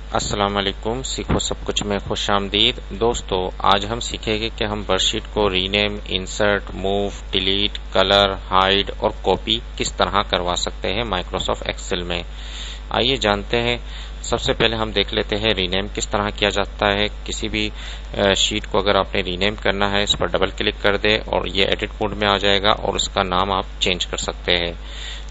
अस्सलाम वालेकुम। सीखो सब कुछ में खुश आमदीद। दोस्तों, आज हम सीखेंगे कि हम वर्कशीट को rename, insert, move, delete, colour, hide और कॉपी किस तरह करवा सकते हैं माइक्रोसॉफ्ट एक्सेल में। आइए जानते हैं। सबसे पहले हम देख लेते हैं रीनेम किस तरह किया जाता है। किसी भी शीट को अगर आपने रीनेम करना है, इस पर डबल क्लिक कर दे और ये एडिट मोड में आ जाएगा और उसका नाम आप चेंज कर सकते हैं।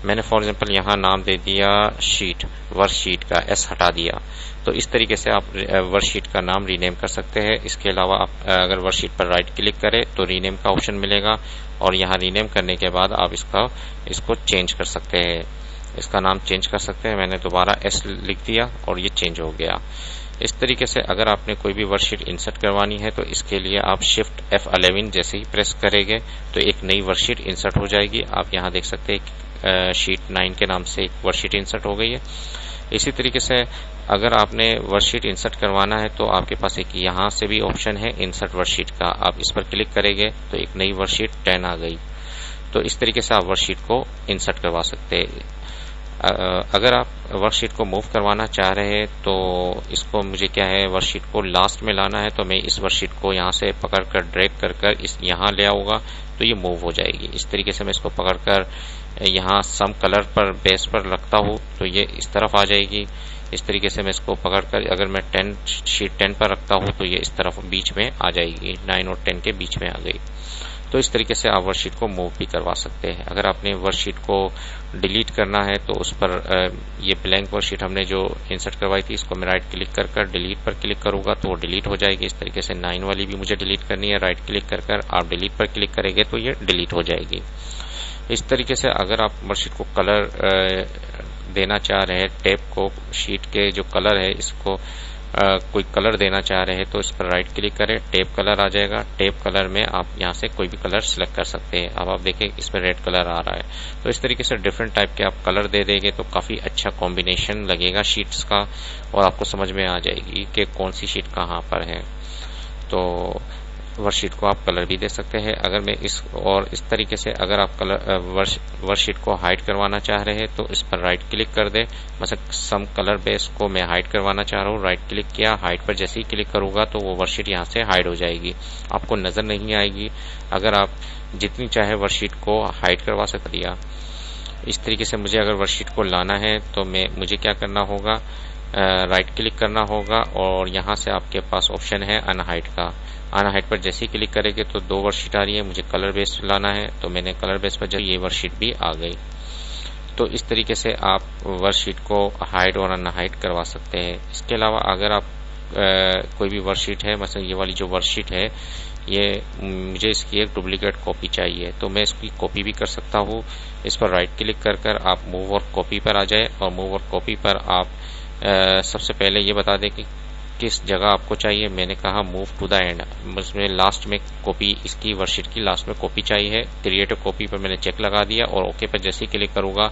मैंने फॉर एग्जांपल यहाँ नाम दे दिया शीट, वर्कशीट का एस हटा दिया। तो इस तरीके से आप वर्कशीट का नाम रीनेम कर सकते हैं। इसके अलावा आप अगर वर्कशीट पर राइट क्लिक करें तो रीनेम का ऑप्शन मिलेगा और यहाँ रीनेम करने के बाद आप इसको चेंज कर सकते हैं, इसका नाम चेंज कर सकते हैं। मैंने दोबारा एस लिख दिया और ये चेंज हो गया। इस तरीके से अगर आपने कोई भी वर्कशीट इंसर्ट करवानी है तो इसके लिए आप शिफ्ट F11 जैसे ही प्रेस करेंगे तो एक नई वर्कशीट इंसर्ट हो जाएगी। आप यहाँ देख सकते हैं शीट 9 के नाम से एक वर्कशीट इंसर्ट हो गई है। इसी तरीके से अगर आपने वर्कशीट इंसर्ट करवाना है तो आपके पास एक यहाँ से भी ऑप्शन है इंसर्ट वर्कशीट का। आप इस पर क्लिक करेंगे तो एक नई वर्कशीट 10 आ गई। तो इस तरीके से आप वर्कशीट को इंसर्ट करवा सकते हैं। अगर आप वर्कशीट को मूव करवाना चाह रहे हैं तो इसको मुझे क्या है, वर्कशीट को लास्ट में लाना है तो मैं इस वर्कशीट को यहाँ से पकड़कर ड्रैग कर इस यहाँ ले आऊंगा तो ये मूव हो जाएगी। इस तरीके से मैं इसको पकड़कर यहाँ सम कलर पर बेस पर रखता हूँ तो ये इस तरफ आ जाएगी। इस तरीके से मैं इसको पकड़कर अगर मैं शीट 10 पर रखता हूँ तो ये इस तरफ बीच में आ जाएगी, 9 और 10 के बीच में आ गई। तो इस तरीके से आप वर्कशीट को मूव भी करवा सकते हैं। अगर आपने वर्कशीट को डिलीट करना है तो उस पर ये ब्लैंक वर्कशीट हमने जो इंसर्ट करवाई थी इसको मैं राइट क्लिक कर डिलीट पर क्लिक करूंगा तो वो डिलीट हो जाएगी। इस तरीके से 9 वाली भी मुझे डिलीट करनी है, राइट क्लिक कर आप डिलीट पर क्लिक करेंगे तो ये डिलीट हो जाएगी। इस तरीके से अगर आप वर्कशीट को कलर देना चाह रहे हैं, टैब को शीट के जो कलर है इसको कोई कलर देना चाह रहे हैं तो इस पर राइट क्लिक करें, टैब कलर आ जाएगा। टैब कलर में आप यहाँ से कोई भी कलर सिलेक्ट कर सकते हैं। अब आप देखें इसमें रेड कलर आ रहा है। तो इस तरीके से डिफरेंट टाइप के आप कलर दे देंगे तो काफी अच्छा कॉम्बिनेशन लगेगा शीट्स का और आपको समझ में आ जाएगी कि कौन सी शीट कहाँ पर है। तो वर्कशीट को आप कलर भी दे सकते हैं। अगर मैं इस तरीके से अगर आप कलर वर्कशीट को हाइड करवाना चाह रहे हैं तो इस पर राइट क्लिक कर दे। मतलब सम कलर बेस को मैं हाइड करवाना चाह रहा हूँ, राइट क्लिक किया, हाइड पर जैसे ही क्लिक करूंगा तो वो वर्कशीट यहाँ से हाइड हो जाएगी, आपको नजर नहीं आएगी। अगर आप जितनी चाहे वर्कशीट को हाइड करवा सकते हैं। इस तरीके से मुझे अगर वर्कशीट को लाना है तो मुझे क्या करना होगा, राइट क्लिक करना होगा और यहाँ से आपके पास ऑप्शन है अनहाइड का। अनहाइड पर जैसे ही क्लिक करेंगे तो 2 वर्कशीट आ रही है, मुझे कलर बेस लाना है तो मैंने कलर बेस पर ये वर्कशीट भी आ गई। तो इस तरीके से आप वर्कशीट को हाइड और अनहाइड करवा सकते हैं। इसके अलावा अगर आप कोई भी वर्कशीट है, मतलब ये वाली जो वर्कशीट है ये मुझे इसकी एक डुप्लीकेट कॉपी चाहिए तो मैं इसकी कॉपी भी कर सकता हूँ। इस पर राइट क्लिक कर आप मूव और कॉपी पर आ जाए और मूव और कॉपी पर आप सबसे पहले ये बता दें कि किस जगह आपको चाहिए। मैंने कहा मूव टू द एंड, उसमें लास्ट में कॉपी, इसकी वर्कशीट की लास्ट में कॉपी चाहिए है। क्रिएट कॉपी पर मैंने चेक लगा दिया और ओके पर जैसे ही क्लिक करूंगा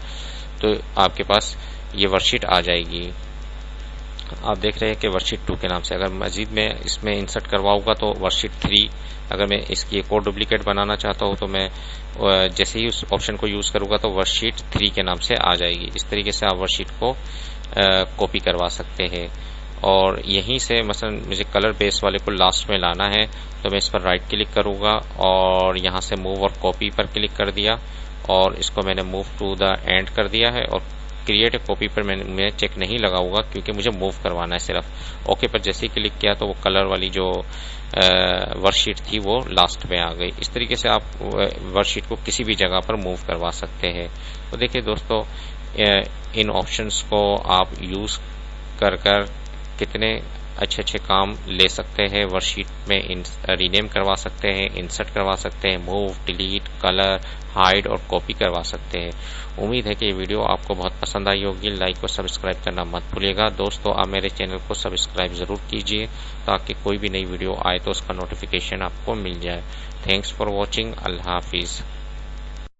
तो आपके पास ये वर्कशीट आ जाएगी। आप देख रहे हैं कि वर्कशीट 2 के नाम से। अगर मजीद में इसमें इंसर्ट करवाऊंगा तो वर्कशीट 3, अगर मैं इसकी एक और डुप्लीकेट बनाना चाहता हूं तो मैं जैसे ही उस ऑप्शन को यूज करूंगा तो वर्कशीट 3 के नाम से आ जाएगी। इस तरीके से आप वर्कशीट को कॉपी करवा सकते हैं। और यहीं से मसलन मुझे कलर बेस वाले को लास्ट में लाना है तो मैं इस पर राइट क्लिक करूंगा और यहाँ से मूव और कॉपी पर क्लिक कर दिया और इसको मैंने मूव टू द एंड कर दिया है। और क्रिएट कॉपी पर मैं चेक नहीं लगाऊंगा क्योंकि मुझे मूव करवाना है सिर्फ। ओके पर जैसे ही क्लिक किया तो वो कलर वाली जो वर्कशीट थी वो लास्ट में आ गई। इस तरीके से आप वर्कशीट को किसी भी जगह पर मूव करवा सकते हैं। तो देखिए दोस्तों, इन ऑप्शंस को आप यूज कर कितने अच्छे काम ले सकते हैं। वर्कशीट में रीनेम करवा सकते हैं, इंसर्ट करवा सकते हैं, मूव, डिलीट, कलर, हाइड और कॉपी करवा सकते हैं। उम्मीद है कि ये वीडियो आपको बहुत पसंद आई होगी। लाइक और सब्सक्राइब करना मत भूलिएगा। दोस्तों, आप मेरे चैनल को सब्सक्राइब जरूर कीजिए ताकि कोई भी नई वीडियो आए तो उसका नोटिफिकेशन आपको मिल जाए। Thanks for watching. Allah Hafiz.